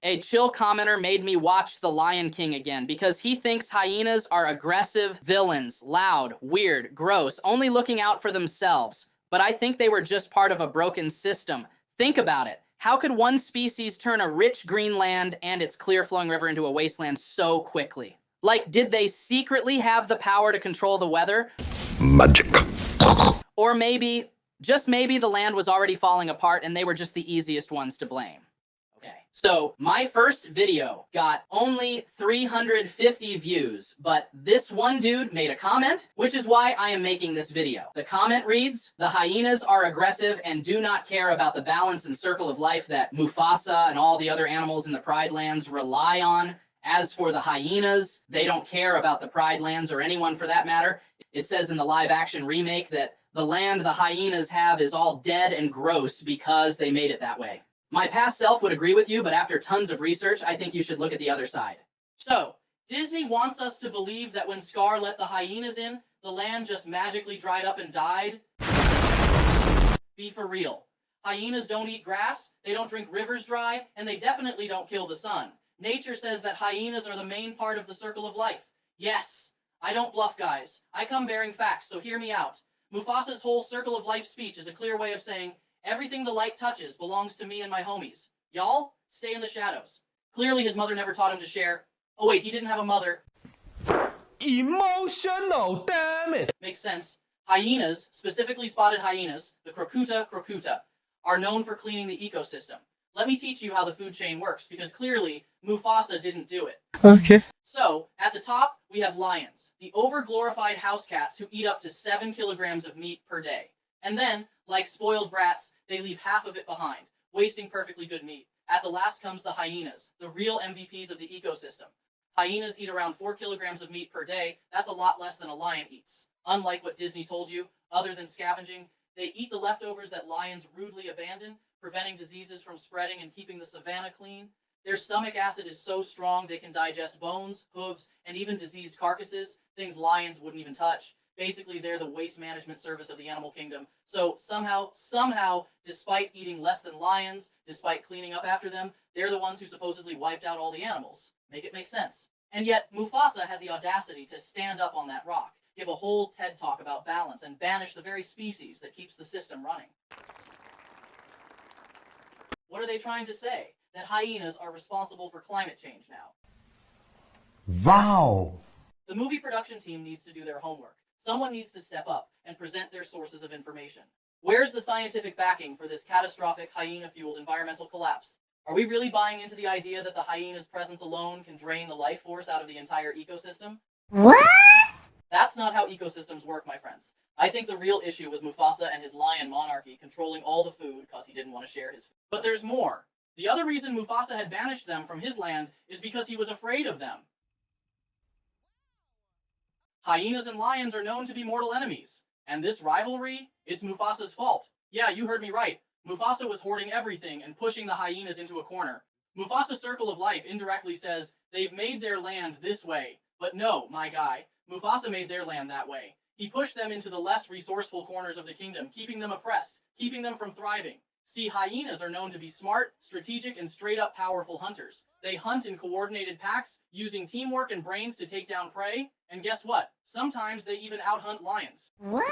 A chill commenter made me watch The Lion King again because he thinks hyenas are aggressive villains, loud, weird, gross, only looking out for themselves. But I think they were just part of a broken system. Think about it. How could one species turn a rich green land and its clear flowing river into a wasteland so quickly? Like, did they secretly have the power to control the weather? Magic. Or maybe, just maybe, the land was already falling apart and they were just the easiest ones to blame. Okay, so my first video got only 350 views, but this one dude made a comment, which is why I am making this video. The comment reads, "The hyenas are aggressive and do not care about the balance and circle of life that Mufasa and all the other animals in the Pride Lands rely on. As for the hyenas, they don't care about the Pride Lands or anyone for that matter. It says in the live-action remake that the land the hyenas have is all dead and gross because they made it that way." My past self would agree with you, but after tons of research, I think you should look at the other side. So, Disney wants us to believe that when Scar let the hyenas in, the land just magically dried up and died? Be for real. Hyenas don't eat grass, they don't drink rivers dry, and they definitely don't kill the sun. Nature says that hyenas are the main part of the circle of life. Yes, I don't bluff, guys. I come bearing facts, so hear me out. Mufasa's whole circle of life speech is a clear way of saying, everything the light touches belongs to me and my homies. Y'all, stay in the shadows. Clearly his mother never taught him to share. Oh wait, he didn't have a mother. Emotional, damn it! Makes sense. Hyenas, specifically spotted hyenas, the crocuta, are known for cleaning the ecosystem. Let me teach you how the food chain works, because clearly Mufasa didn't do it. Okay. So, at the top, we have lions, the over-glorified house cats who eat up to 7 kilograms of meat per day. And then, like spoiled brats, they leave half of it behind, wasting perfectly good meat. At the last comes the hyenas, the real MVPs of the ecosystem. Hyenas eat around 4 kilograms of meat per day. That's a lot less than a lion eats. Unlike what Disney told you, other than scavenging, they eat the leftovers that lions rudely abandon, preventing diseases from spreading and keeping the savannah clean. Their stomach acid is so strong they can digest bones, hooves, and even diseased carcasses, things lions wouldn't even touch. Basically, they're the waste management service of the animal kingdom. So somehow, despite eating less than lions, despite cleaning up after them, they're the ones who supposedly wiped out all the animals. Make it make sense. And yet, Mufasa had the audacity to stand up on that rock, give a whole TED talk about balance, and banish the very species that keeps the system running. What are they trying to say? That hyenas are responsible for climate change now. Wow! The movie production team needs to do their homework. Someone needs to step up and present their sources of information. Where's the scientific backing for this catastrophic hyena-fueled environmental collapse? Are we really buying into the idea that the hyena's presence alone can drain the life force out of the entire ecosystem? What? That's not how ecosystems work, my friends. I think the real issue was Mufasa and his lion monarchy controlling all the food because he didn't want to share his food. But there's more. The other reason Mufasa had banished them from his land is because he was afraid of them. Hyenas and lions are known to be mortal enemies. And this rivalry, it's Mufasa's fault. Yeah, you heard me right. Mufasa was hoarding everything and pushing the hyenas into a corner. Mufasa's circle of life indirectly says, they've made their land this way. But no, my guy, Mufasa made their land that way. He pushed them into the less resourceful corners of the kingdom, keeping them oppressed, keeping them from thriving. See, hyenas are known to be smart, strategic, and straight-up powerful hunters. They hunt in coordinated packs, using teamwork and brains to take down prey. And guess what? Sometimes they even out-hunt lions. What?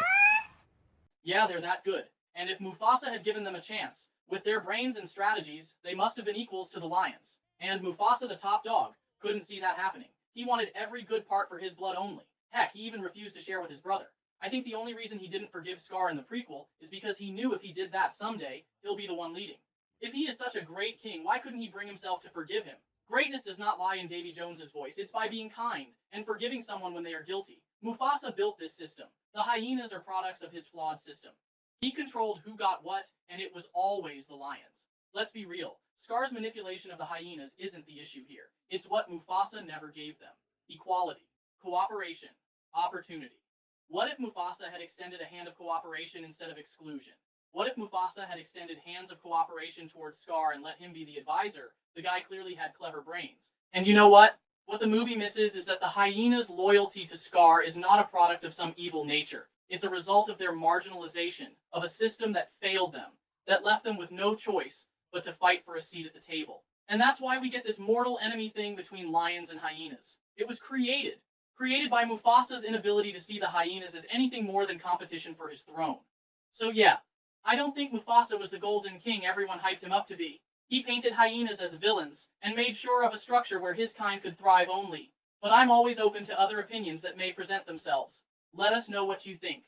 Yeah, they're that good. And if Mufasa had given them a chance, with their brains and strategies, they must have been equals to the lions. And Mufasa, the top dog, couldn't see that happening. He wanted every good part for his blood only. Heck, he even refused to share with his brother. I think the only reason he didn't forgive Scar in the prequel is because he knew if he did that someday, he'll be the one leading. If he is such a great king, why couldn't he bring himself to forgive him? Greatness does not lie in Davy Jones's voice. It's by being kind and forgiving someone when they are guilty. Mufasa built this system. The hyenas are products of his flawed system. He controlled who got what, and it was always the lions. Let's be real. Scar's manipulation of the hyenas isn't the issue here. It's what Mufasa never gave them. Equality, cooperation, opportunity. What if Mufasa had extended a hand of cooperation instead of exclusion? What if Mufasa had extended hands of cooperation towards Scar and let him be the advisor? The guy clearly had clever brains. And you know what? What the movie misses is that the hyena's loyalty to Scar is not a product of some evil nature. It's a result of their marginalization, of a system that failed them, that left them with no choice but to fight for a seat at the table. And that's why we get this mortal enemy thing between lions and hyenas. It was created by Mufasa's inability to see the hyenas as anything more than competition for his throne. So yeah, I don't think Mufasa was the Golden King everyone hyped him up to be. He painted hyenas as villains, and made sure of a structure where his kind could thrive only. But I'm always open to other opinions that may present themselves. Let us know what you think.